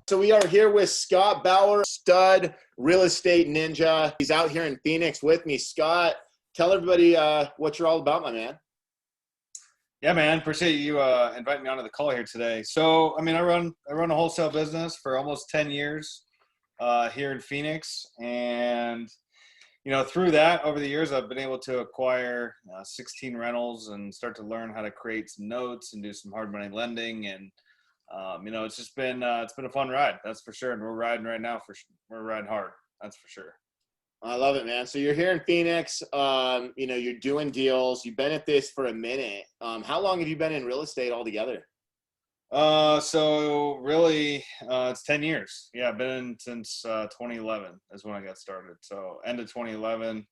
So we are here with Scott Bauer, stud real estate ninja. He's out here in Phoenix with me. Scott, tell everybody what you're all about, my man. Yeah, man. Appreciate you inviting me onto the call here today. So, I mean, I run a wholesale business for almost 10 years here in Phoenix, and through that, over the years, I've been able to acquire 16 rentals and start to learn how to create some notes and do some hard money lending. And it's just been it's been a fun ride, that's for sure. And we're riding right now we're riding hard, that's for sure. I love it, man. So you're here in Phoenix. You're doing deals. You've been at this for a minute. How long have you been in real estate altogether? So really, it's 10 years. Yeah, I've been in since 2011 is when I got started. So end of 2011.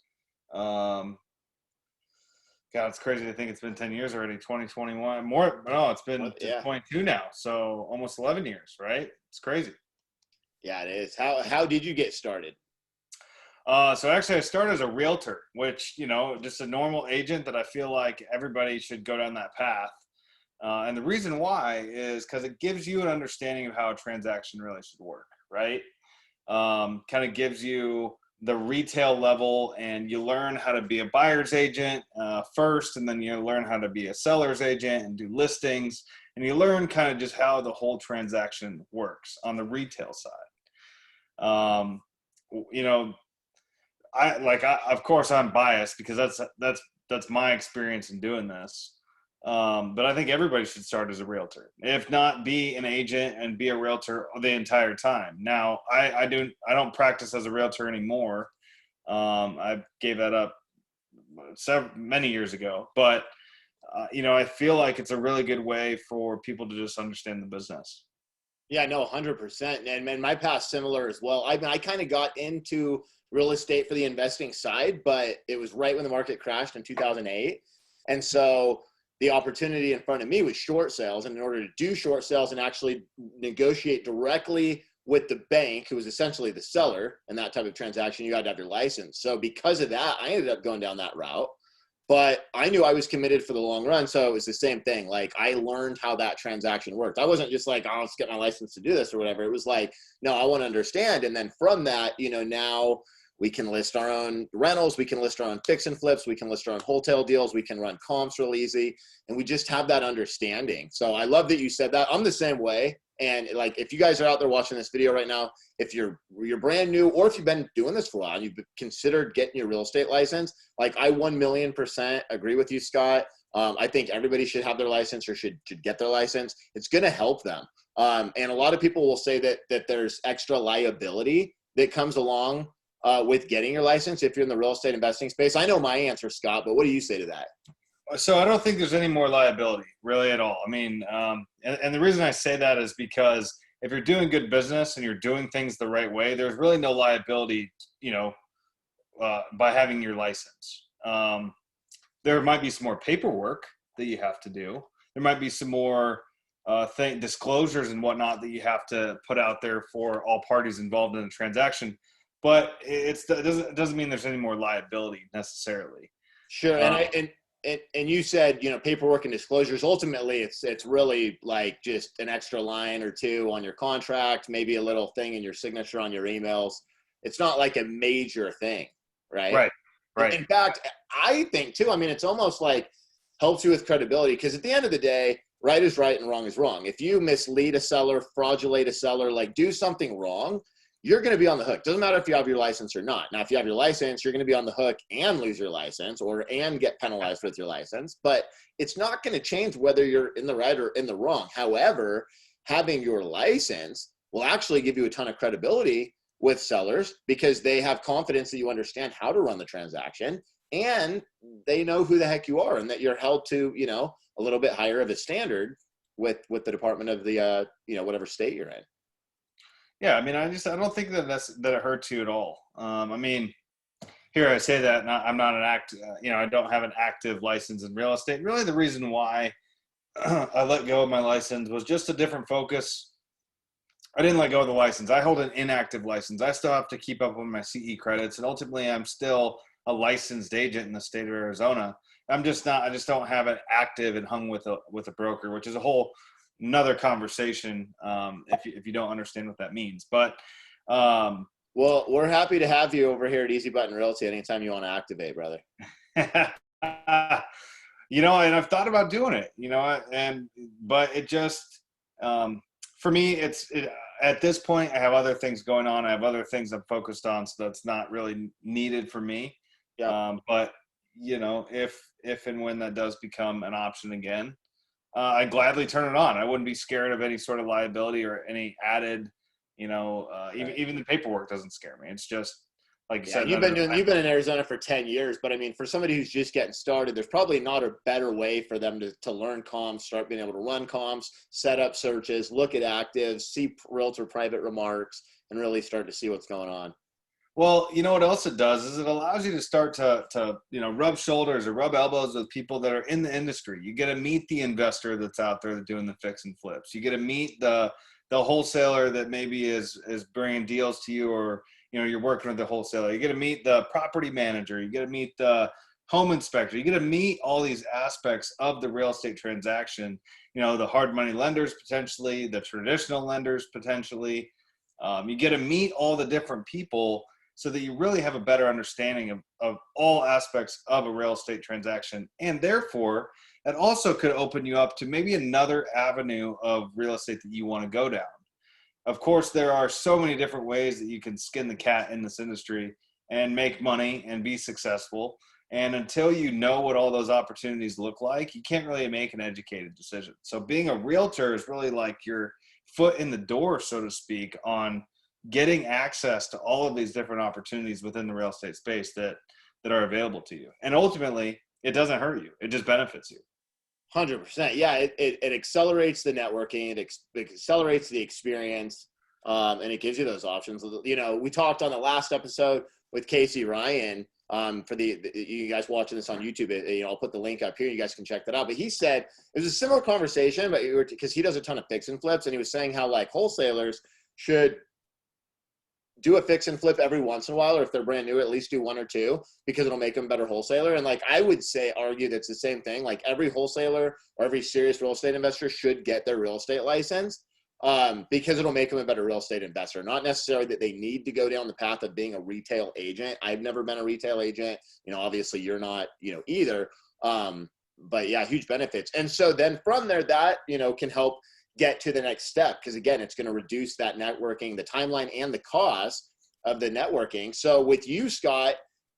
God, it's crazy to think it's been 10 years already. 2021 more. No, it's been 22 now. So almost 11 years, right? It's crazy. Yeah, it is. How did you get started? So actually I started as a realtor, which, just a normal agent that I feel like everybody should go down that path. And the reason why is because it gives you an understanding of how a transaction really should work, right? Kind of gives you the retail level, and you learn how to be a buyer's agent first, and then you learn how to be a seller's agent and do listings, and you learn kind of just how the whole transaction works on the retail side. Of course I'm biased because that's my experience in doing this. But I think everybody should start as a realtor, if not be an agent and be a realtor the entire time. Now I don't practice as a realtor anymore. I gave that up many years ago, but I feel like it's a really good way for people to just understand the business. Yeah, no, 100%. And man, my past similar as well. I kind of got into real estate for the investing side, but it was right when the market crashed in 2008. And so the opportunity in front of me was short sales. And in order to do short sales and actually negotiate directly with the bank, who was essentially the seller in that type of transaction, you had to have your license. So because of that, I ended up going down that route. But I knew I was committed for the long run. So it was the same thing. Like, I learned how that transaction worked. I wasn't just like, oh, let's get my license to do this or whatever. It was like, no, I want to understand. And then from that, now we can list our own rentals. We can list our own fix and flips. We can list our own wholesale deals. We can run comps real easy. And we just have that understanding. So I love that you said that. I'm the same way. And like, if you guys are out there watching this video right now, if you're brand new, or if you've been doing this for a while and you've considered getting your real estate license, like, I 1,000,000% agree with you, Scott. I think everybody should have their license, or should get their license. It's going to help them. And a lot of people will say that there's extra liability that comes along with getting your license if you're in the real estate investing space. I know my answer, Scott, but what do you say to that? So I don't think there's any more liability really at all. I mean, and the reason I say that is because if you're doing good business and you're doing things the right way, there's really no liability, by having your license. There might be some more paperwork that you have to do. There might be some more disclosures and whatnot that you have to put out there for all parties involved in the transaction. But it doesn't mean there's any more liability necessarily. Sure. And you said, paperwork and disclosures, ultimately it's really like just an extra line or two on your contract, maybe a little thing in your signature on your emails. It's not like a major thing, right? Right. In fact, I think too, it's almost like helps you with credibility, because at the end of the day, right is right and wrong is wrong. If you mislead a seller, fraudulate a seller, like do something wrong, you're going to be on the hook. Doesn't matter if you have your license or not. Now, if you have your license, you're going to be on the hook and lose your license and get penalized with your license. But it's not going to change whether you're in the right or in the wrong. However, having your license will actually give you a ton of credibility with sellers, because they have confidence that you understand how to run the transaction, and they know who the heck you are, and that you're held to, a little bit higher of a standard with the Department of the, whatever state you're in. Yeah, I don't think that it hurts you at all. Here I say that I'm not I don't have an active license in real estate. Really, the reason why I let go of my license was just a different focus. I didn't let go of the license. I hold an inactive license. I still have to keep up with my CE credits, and ultimately, I'm still a licensed agent in the state of Arizona. I just don't have it active and hung with a broker, which is a whole another conversation if you don't understand what that means. But well, we're happy to have you over here at Easy Button Realty anytime you want to activate, brother. You know, and I've thought about doing it, but it just, for me, at this point, I have other things going on. I have other things I'm focused on, so that's not really needed for me. Yeah. But if and when that does become an option again, I'd gladly turn it on. I wouldn't be scared of any sort of liability or any added, even the paperwork doesn't scare me. It's just, like you said, you've been in Arizona for 10 years, but I mean, for somebody who's just getting started, there's probably not a better way for them to learn comms, start being able to run comms, set up searches, look at actives, see realtor private remarks, and really start to see what's going on. Well, you know what else it does is it allows you to start to rub shoulders or rub elbows with people that are in the industry. You get to meet the investor that's out there doing the fix and flips. You get to meet the wholesaler that maybe is bringing deals to you, or you're working with the wholesaler. You get to meet the property manager. You get to meet the home inspector. You get to meet all these aspects of the real estate transaction. The hard money lenders potentially, the traditional lenders potentially. You get to meet all the different people so that you really have a better understanding of all aspects of a real estate transaction. And therefore, that also could open you up to maybe another avenue of real estate that you want to go down. Of course, there are so many different ways that you can skin the cat in this industry and make money and be successful. And until you know what all those opportunities look like, you can't really make an educated decision. So being a realtor is really like your foot in the door, so to speak, on getting access to all of these different opportunities within the real estate space that are available to you. And ultimately, it doesn't hurt you. It just benefits you. 100%. Yeah, it accelerates the networking. It accelerates the experience, and it gives you those options. We talked on the last episode with Casey Ryan. For you guys watching this on YouTube, I'll put the link up here. You guys can check that out. But he said it was a similar conversation, but because he does a ton of fix and flips, and he was saying how like wholesalers should do a fix and flip every once in a while, or if they're brand new, at least do one or two, because it'll make them a better wholesaler. And like, I would argue that's the same thing. Like every wholesaler or every serious real estate investor should get their real estate license, because it'll make them a better real estate investor. Not necessarily that they need to go down the path of being a retail agent. I've never been a retail agent. Obviously you're not, either. But yeah, huge benefits. And so then from there, that, can help get to the next step, because again, it's going to reduce that networking, the timeline, and the cost of the networking. So with you, Scott,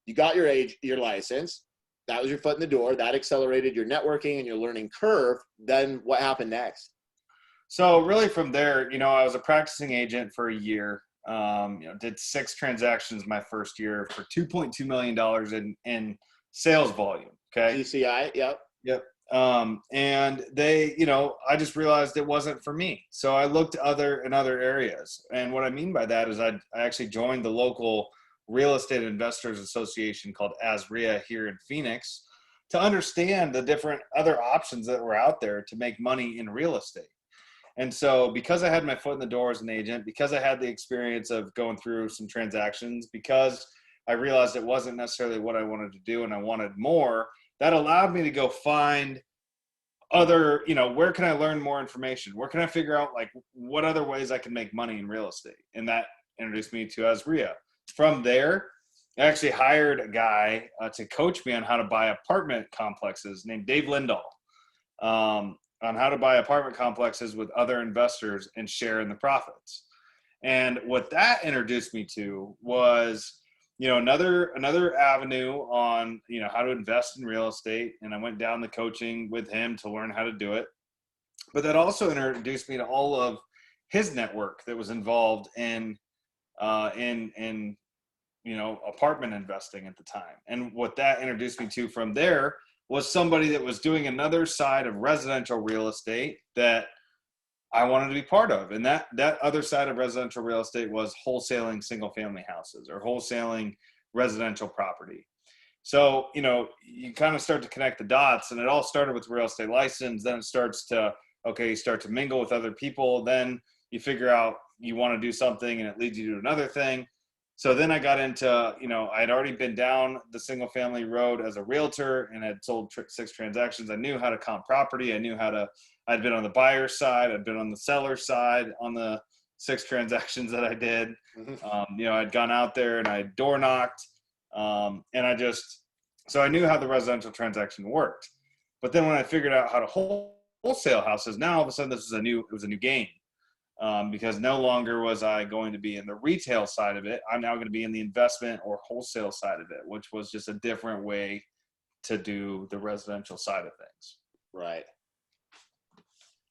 you got your license. That was your foot in the door. That accelerated your networking and your learning curve. Then what happened next? So really from there, I was a practicing agent for a year. Did 6 transactions my first year for $2.2 million in sales volume. Okay. GCI. Yep. Yep. And they, I just realized it wasn't for me. So I looked in other areas. And what I mean by that is I actually joined the local real estate investors association called ASREA here in Phoenix to understand the different other options that were out there to make money in real estate. And so because I had my foot in the door as an agent, because I had the experience of going through some transactions, because I realized it wasn't necessarily what I wanted to do and I wanted more, that allowed me to go find other, where can I learn more information? Where can I figure out like what other ways I can make money in real estate? And that introduced me to ASREA. From there, I actually hired a guy to coach me on how to buy apartment complexes named Dave Lindahl, on how to buy apartment complexes with other investors and share in the profits. And what that introduced me to was, another avenue on, how to invest in real estate. And I went down the coaching with him to learn how to do it. But that also introduced me to all of his network that was involved in apartment investing at the time. And what that introduced me to from there was somebody that was doing another side of residential real estate that I wanted to be part of. And that other side of residential real estate was wholesaling single family houses or wholesaling residential property. So, you kind of start to connect the dots, and it all started with real estate license. Then it starts to, you start to mingle with other people. Then you figure out you want to do something and it leads you to another thing. So then I got into, I'd already been down the single family road as a realtor and had sold 6 transactions. I knew how to comp property. I'd been on the buyer side. I'd been on the seller side on the 6 transactions that I did. I'd gone out there and I door knocked. So I knew how the residential transaction worked. But then when I figured out how to wholesale houses, now all of a sudden it was a new game. Because no longer was I going to be in the retail side of it. I'm now going to be in the investment or wholesale side of it, which was just a different way to do the residential side of things. Right.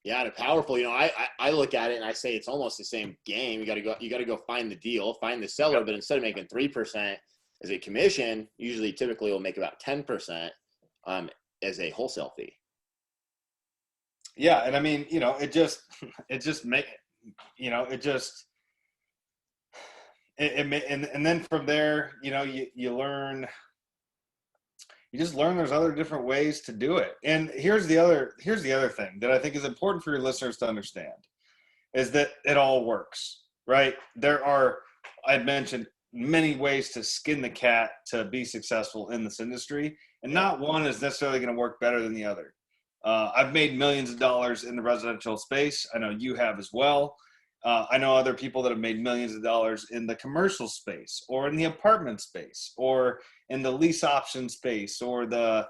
Yeah, and powerful. I look at it and I say it's almost the same game. You got to go find the deal, find the seller, but instead of making 3% as a commission, typically we'll make about 10% as a wholesale fee. Yeah, and I mean, and then from there, you just learn there's other different ways to do it. And here's the other thing that I think is important for your listeners to understand is that it all works, right? I'd mentioned many ways to skin the cat to be successful in this industry, and not one is necessarily going to work better than the other. I've made millions of dollars in the residential space. I know you have as well. I know other people that have made millions of dollars in the commercial space or in the apartment space or in the lease option space or the,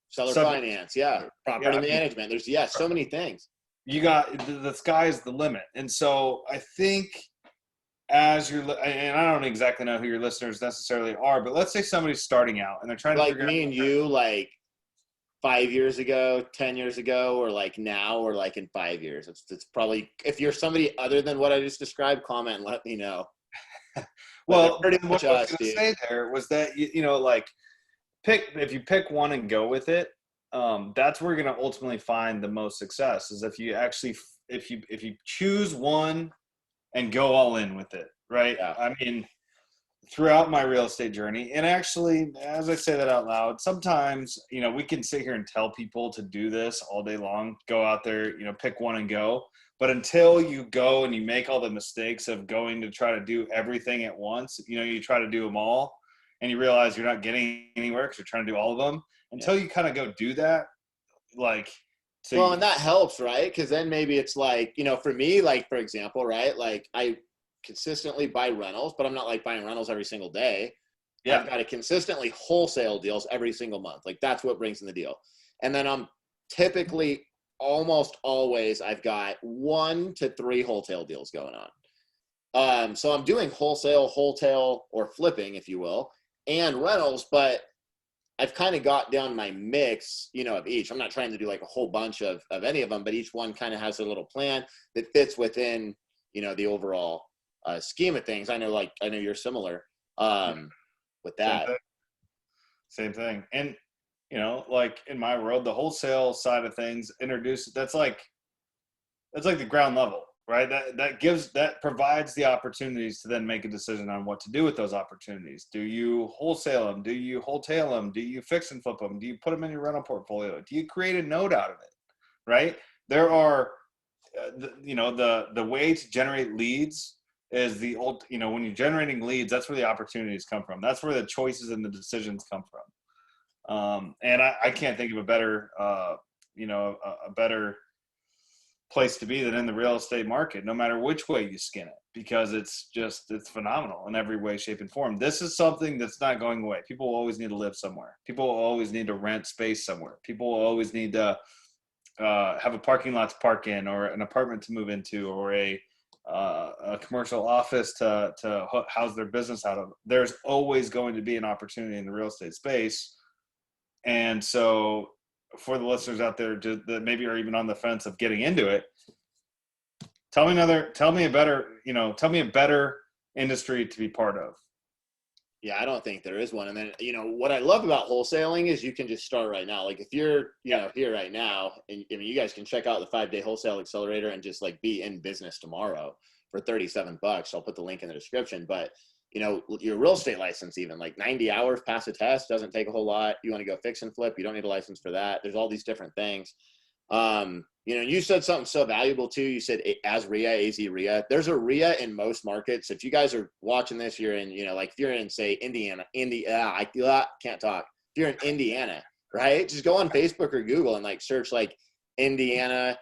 seller finance. Yeah. Property management. There's so many things. You got the sky's the limit. And so I think and I don't exactly know who your listeners necessarily are, but let's say somebody's starting out and they're trying to figure out. Like me and you, 5 years ago, 10 years ago, or now, or in 5 years. It's probably, if you're somebody other than what I just described, comment and let me know. Well, what I was going to say there was that, if you pick one and go with it, that's where you're going to ultimately find the most success is if you choose one and go all in with it, right? Yeah. I mean, throughout my real estate journey, and actually, as I say that out loud, sometimes, we can sit here and tell people to do this all day long, go out there, pick one and go. But until you go and you make all the mistakes of going to try to do everything at once, you try to do them all and you realize you're not getting anywhere because you're trying to do all of them until you kind of go do that. And that helps, right? Because then maybe it's for me, for example, right? I consistently buy rentals, but I'm not buying rentals every single day. Yeah. I've got to consistently wholesale deals every single month. That's what brings in the deal. And then I'm typically almost always I've got 1 to 3 wholesale deals going on. So I'm doing wholesale or flipping, if you will, and rentals, but I've kind of got down my mix, of each. I'm not trying to do a whole bunch of any of them, but each one kind of has a little plan that fits within, the overall scheme of things. I know you're similar with that. Same thing. And, in my world, the wholesale side of things that's like the ground level, right? That provides the opportunities to then make a decision on what to do with those opportunities. Do you wholesale them? Do you wholetail them? Do you fix and flip them? Do you put them in your rental portfolio? Do you create a note out of it? Right? There are, the way to generate leads is when you're generating leads, that's where the opportunities come from. That's where the choices and the decisions come from. And I can't think of a better, a better place to be than in the real estate market, no matter which way you skin it, because it's phenomenal in every way, shape, and form. This is something that's not going away. People will always need to live somewhere. People will always need to rent space somewhere. People will always need to have a parking lot to park in, or an apartment to move into, or a commercial office to house their business out of. There's always going to be an opportunity in the real estate space. And so for the listeners out there that maybe are even on the fence of getting into it, tell me a better industry to be part of. Yeah, I don't think there is one. And then, what I love about wholesaling is you can just start right now. If you're, here right now, and you guys can check out the 5-day wholesale accelerator and just be in business tomorrow for $37. I'll put the link in the description. But, your real estate license, even 90 hours, pass a test, doesn't take a whole lot. You want to go fix and flip, you don't need a license for that. There's all these different things. You said something so valuable too. You said as RIA, AZ RIA. There's a RIA in most markets. If you guys are watching this, you're in, like if you're in, say, Indiana, I can't talk. If you're in Indiana, right? Just go on Facebook or Google and like search like Indiana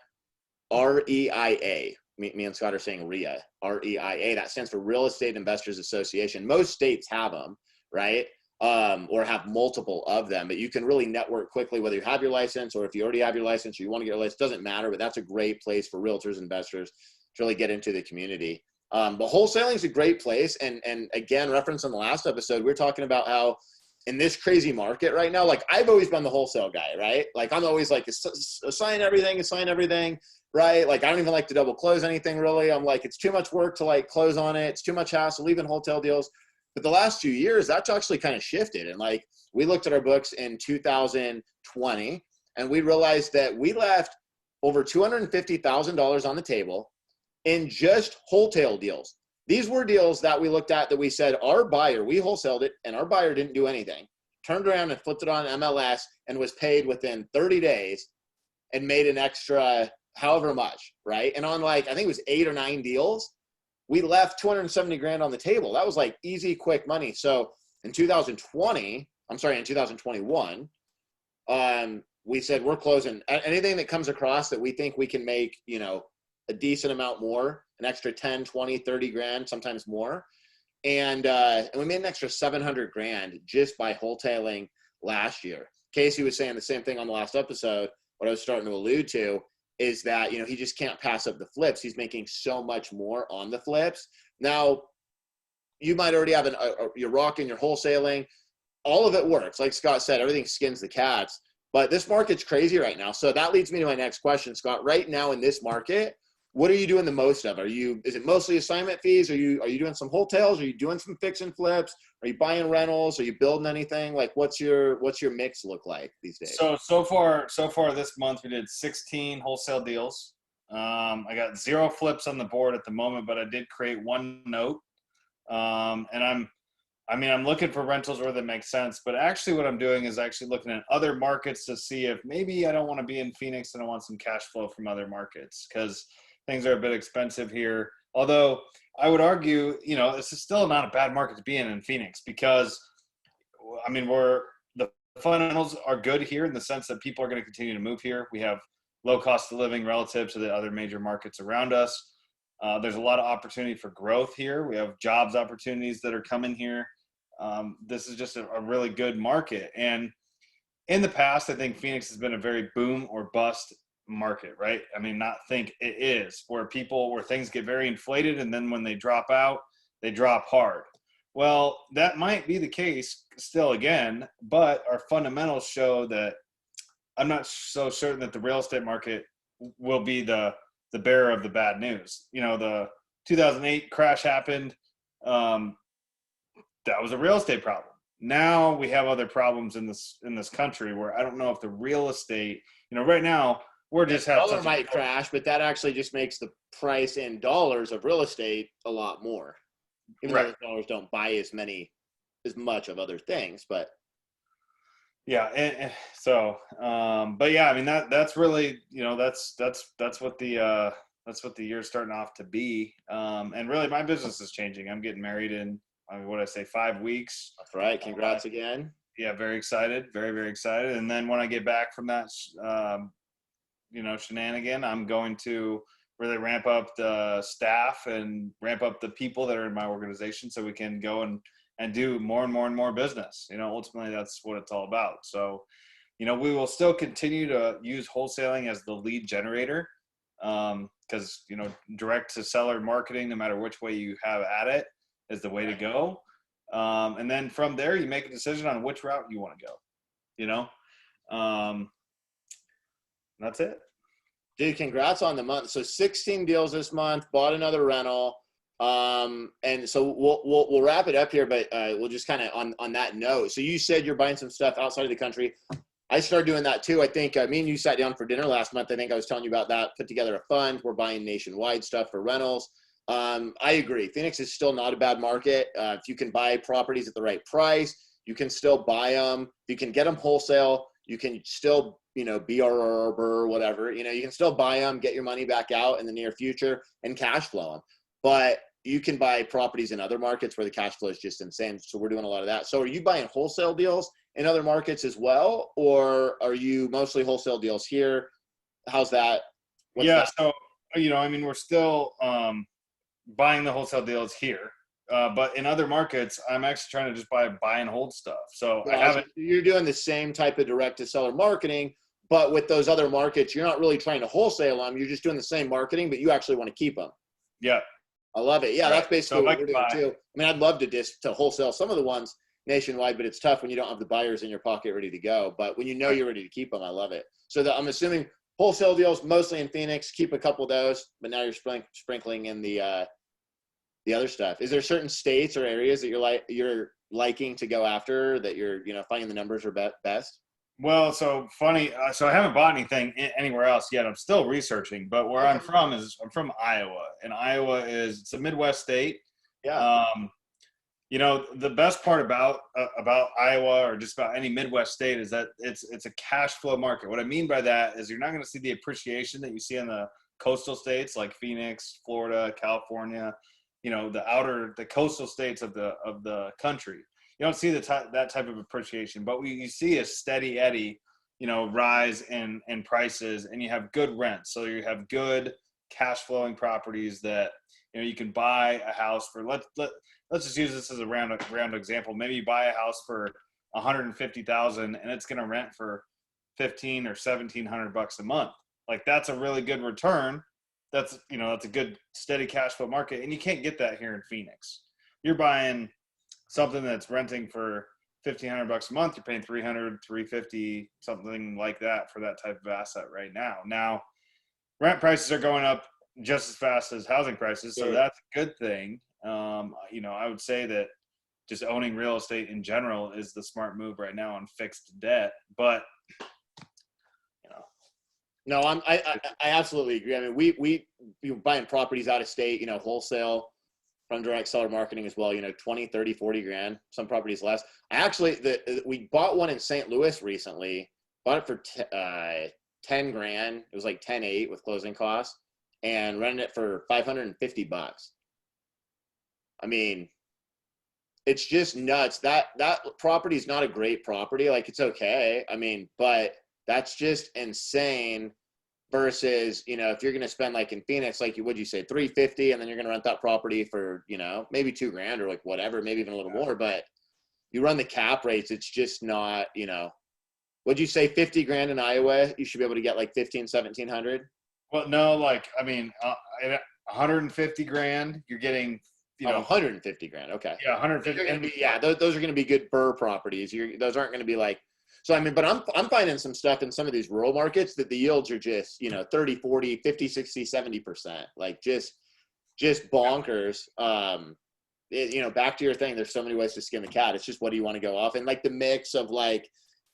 REIA. Me and Scott are saying RIA, REIA. That stands for Real Estate Investors Association. Most states have them, right? Or have multiple of them, but you can really network quickly, whether you have your license or if you already have your license or you want to get your license, doesn't matter, but that's a great place for realtors, investors to really get into the community. But wholesaling is a great place. And again, reference on the last episode, we we're talking about how in this crazy market right now, like I've always been the wholesale guy, right? Like I'm always like, assign everything, right? Like I don't even like to double close anything really. I'm like, it's too much work to like close on it. It's too much hassle, even wholesale deals. But the last 2 years, that's actually kind of shifted. And like we looked at our books in 2020 and we realized that we left over $250,000 on the table in just wholesale deals. These were deals that we looked at that we said our buyer, we wholesaled it and our buyer didn't do anything, turned around and flipped it on MLS and was paid within 30 days and made an extra however much, right? And on like, I think it was 8 or 9 deals, we left 270 grand on the table. That was like easy, quick money. So in 2021, we said we're closing anything that comes across that we think we can make, a decent amount more, an extra 10, 20, 30 grand, sometimes more. And we made an extra 700 grand just by wholesaling last year. Casey was saying the same thing on the last episode. What I was starting to allude to is that, he just can't pass up the flips. He's making so much more on the flips. Now, you might already have you're rocking, you're wholesaling. All of it works. Like Scott said, everything skins the cats. But this market's crazy right now. So that leads me to my next question, Scott. Right now in this market, what are you doing the most of? Is it mostly assignment fees? Are you doing some wholesales? Are you doing some fix and flips? Are you buying rentals? Are you building anything? Like what's your mix look like these days? So far this month we did 16 wholesale deals. I got 0 flips on the board at the moment, but I did create 1 note. And I'm looking for rentals where that makes sense, but actually what I'm doing is actually looking at other markets to see if maybe I don't want to be in Phoenix and I want some cash flow from other markets because things are a bit expensive here. Although I would argue, this is still not a bad market to be in Phoenix because, the fundamentals are good here in the sense that people are going to continue to move here. We have low cost of living relative to the other major markets around us. There's a lot of opportunity for growth here. We have jobs opportunities that are coming here. This is just a really good market. And in the past, I think Phoenix has been a very boom or bust market, right? It is where things get very inflated and then when they drop out, they drop hard. Well, that might be the case still again, but our fundamentals show that I'm not so certain that the real estate market will be the bearer of the bad news. The 2008 crash happened. That was a real estate problem. Now we have other problems in this country where I don't know if the real estate, right now, we're just having dollar might crash, but that actually just makes the price in dollars of real estate a lot more. Even though the dollars don't buy as much of other things, but yeah, and so, but yeah, that's really, that's what the year's starting off to be, and really my business is changing. I'm getting married in, 5 weeks. That's right. Congrats again. Yeah, very excited, very very excited. And then when I get back from that, shenanigan, I'm going to really ramp up the staff and ramp up the people that are in my organization so we can go and do more and more and more business. Ultimately that's what it's all about. So, we will still continue to use wholesaling as the lead generator because, direct to seller marketing, no matter which way you have at it, is the way to go. And then from there, you make a decision on which route you want to go, that's it. Dude, congrats on the month. So 16 deals this month, bought another rental. And so we'll wrap it up here, but we'll just kind of on that note. So you said you're buying some stuff outside of the country. I started doing that too. I think me and you sat down for dinner last month. I think I was telling you about that, put together a fund. We're buying nationwide stuff for rentals. I agree. Phoenix is still not a bad market. If you can buy properties at the right price, you can still buy them. You can get them wholesale. You can still BRR or whatever, you can still buy them, get your money back out in the near future and cash flow them. But you can buy properties in other markets where the cash flow is just insane. So we're doing a lot of that. So are you buying wholesale deals in other markets as well? Or are you mostly wholesale deals here? How's that? What's Yeah. that? So, we're still buying the wholesale deals here. But in other markets, I'm actually trying to just buy and hold stuff. So I haven't. You're doing the same type of direct to seller marketing, but with those other markets, you're not really trying to wholesale them. You're just doing the same marketing, but you actually want to keep them. Yeah. I love it. Yeah, Right. that's basically So what we're doing too. I mean, I'd love to wholesale some of the ones nationwide, but it's tough when you don't have the buyers in your pocket ready to go. But when Right. you're ready to keep them, I love it. So I'm assuming wholesale deals mostly in Phoenix. Keep a couple of those, but now you're sprinkling in the other stuff. Is there certain states or areas that you're liking to go after that you're finding the numbers are best? Well, so funny. So I haven't bought anything anywhere else yet. I'm still researching, but where I'm from Iowa, and it's a Midwest state. Yeah. The best part about Iowa or just about any Midwest state is that it's a cash flow market. What I mean by that is you're not going to see the appreciation that you see in the coastal states like Phoenix, Florida, California. The coastal states of the country. You don't see that type of appreciation, but you see a steady eddy, rise in prices, and you have good rents. So you have good cash flowing properties that you can buy a house for. Let's just use this as a round example. Maybe you buy a house for $150,000 and it's going to rent for $1,500 or $1,700 a month. Like that's a really good return. That's a good steady cash flow market, and you can't get that here in Phoenix. You're buying something that's renting for $1,500 a month. You're paying $300, $350, something like that for that type of asset right now. Now, rent prices are going up just as fast as housing prices, so that's a good thing. I would say that just owning real estate in general is the smart move right now on fixed debt, but. No, I absolutely agree. I mean, we buying properties out of state, wholesale from direct seller marketing as well, 20, 30, 40 grand, some properties less. We bought one in St. Louis recently, bought it for 10 grand. It was like 10.8 with closing costs and rented it for $550. I mean, it's just nuts. That property is not a great property. Like it's okay. I mean, but that's just insane versus, if you're going to spend like in Phoenix, like would you say 350 and then you're going to rent that property for, maybe 2 grand or like whatever, maybe even a little more, but you run the cap rates. It's just not, would you say 50 grand in Iowa, you should be able to get like 15, 1700? Well, no, 150 grand, you're getting, 150 grand. Okay. Yeah. 150. Those are going to be good burr properties. Those aren't going to be like, so, I mean, but I'm finding some stuff in some of these rural markets that the yields are just, 30, 40, 50, 60, 70%, like just bonkers. Back to your thing, there's so many ways to skin the cat. It's just, what do you want to go off? And like the mix of like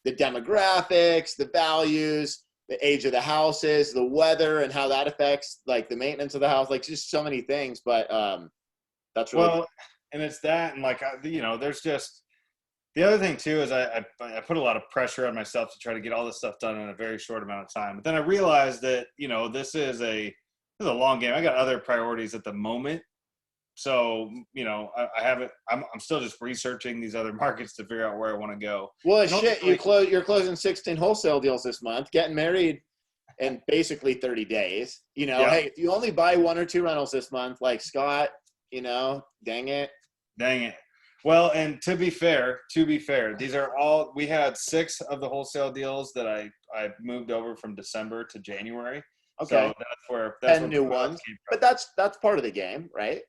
the demographics, the values, the age of the houses, the weather, and how that affects like the maintenance of the house, like just so many things. But that's really well, and it's that, and like, there's just, the other thing too is I put a lot of pressure on myself to try to get all this stuff done in a very short amount of time. But then I realized that, this is a long game. I got other priorities at the moment. So, I haven't, I'm still just researching these other markets to figure out where I want to go. Well, shit, you're closing 16 wholesale deals this month, getting married in basically 30 days. Hey, if you only buy 1 or 2 rentals this month, like Scott, dang it. Well, and to be fair, these are all, we had 6 of the wholesale deals that I moved over from December to January. Okay. So that's 10 new ones. But that's part of the game, right?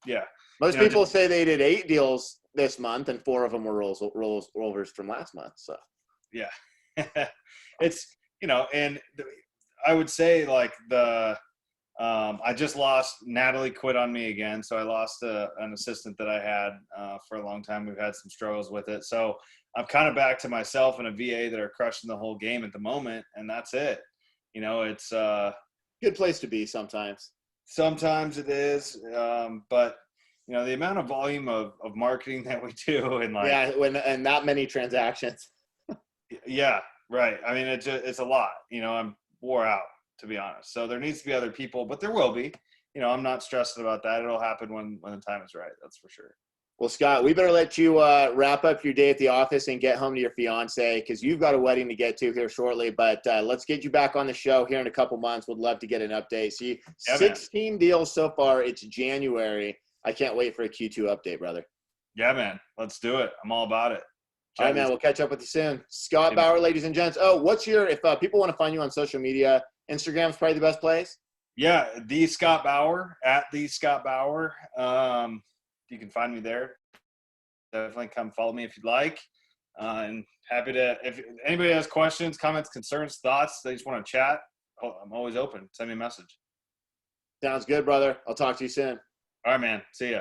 Yeah. Most people say they did 8 deals this month and 4 of them were rollovers from last month. So yeah, it's, and I would say like I just lost, Natalie quit on me again. So I lost an assistant that I had for a long time. We've had some struggles with it. So I'm kind of back to myself and a VA that are crushing the whole game at the moment. And that's it. It's good place to be sometimes. Sometimes it is. But the amount of volume of marketing that we do and like, and that many transactions. Yeah. Right. I mean, it's a lot. You know, I'm wore out, to be honest. So there needs to be other people, but there will be. You know, I'm not stressed about that. It'll happen when the time is right. That's for sure. Well, Scott, we better let you wrap up your day at the office and get home to your fiance because you've got a wedding to get to here shortly. But let's get you back on the show here in a couple months. Would love to get an update. See, Yeah, 16 deals so far. It's January. I can't wait for a Q2 update, brother. Yeah, man. Let's do it. I'm all about it. All right, man. We'll catch up with you soon. Scott Bauer, ladies and gents. Oh, if people want to find you on social media, Instagram's probably the best place? Yeah, the Scott Bauer, at the Scott Bauer. You can find me there. Definitely come follow me if you'd like. And happy to, if anybody has questions, comments, concerns, thoughts, they just want to chat, I'm always open. Send me a message. Sounds good, brother. I'll talk to you soon. All right, man. See ya.